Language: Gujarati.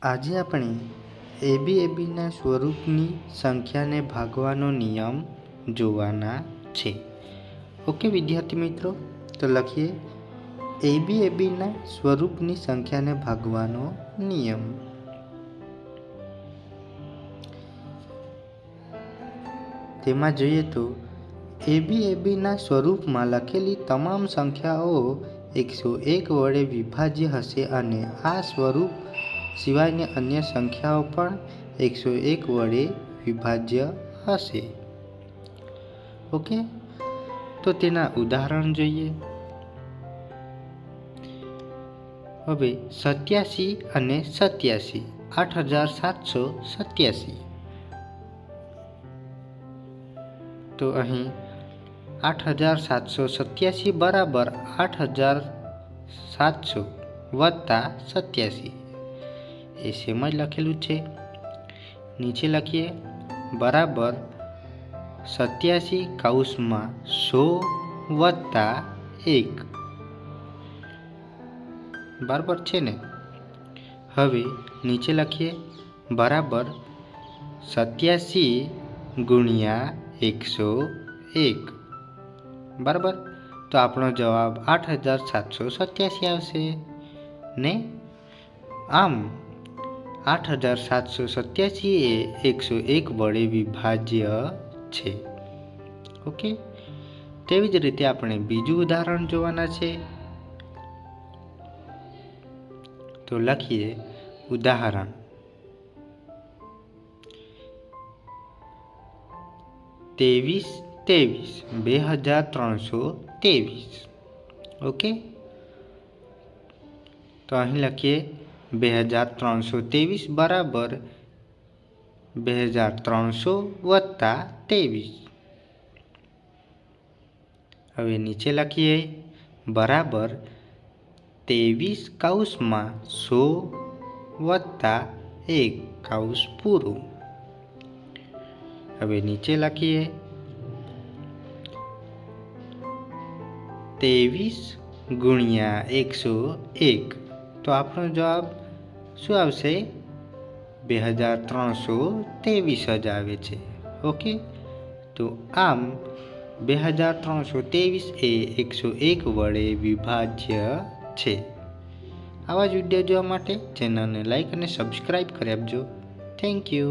આજે આપણે એબીના સ્વરૂપની સંખ્યાને ભાગવાનો નિયમ જોવાના છે. ઓકે વિદ્યાર્થી મિત્રો, તો લખીએ એબીના સ્વરૂપની સંખ્યાને ભાગવાનો નિયમ. તેમાં જોઈએ તો એબીના સ્વરૂપમાં લખેલી તમામ સંખ્યાઓ 101 વડે વિભાજ્ય હશે અને આ સ્વરૂપ સિવાયની અન્ય સંખ્યાઓ પણ 101 વડે વિભાજ્ય હશે. ઓકે, તો તેના ઉદાહરણ જોઈએ. હવે 87 અને 87, 8787. તો અહીં 8787 બરાબર 8700 વત્તા 87 એ સેમ જ લખેલું છે. નીચે લખીએ બરાબર 87 કૌંસમાં 100 વત્તા 1 બરાબર છે ને. હવે નીચે લખીએ બરાબર 87 ગુણ્યા 101 બરાબર. તો આપણો જવાબ 8787 આવશે ને. આમ 8787 એ 101 વડે વિભાજ્ય છે. ઓકે, તેવી જ રીતે આપણે બીજું ઉદાહરણ જોવાના છે. તો લખીએ ઉદાહરણ. ત્રેવીસ 23. ઓકે, તો અહીં લખીએ 2323 બરાબર 2300 વત્તા 23. હવે નીચે લખીએ બરાબર 23 કૌંસમાં 100 વત્તા 1 કૌંસ પૂરું. હવે નીચે લખીએ 23 ગુણ્યા 101. તો આપણો જવાબ શું આવશે? 2323 જ આવે છે. ઓકે, તો આમ 2323 એ 101 વડે વિભાજ્ય છે. આવા જ વિડીયો જોવા માટે ચેનલને લાઈક અને સબસ્ક્રાઈબ કરી આપજો. Thank you.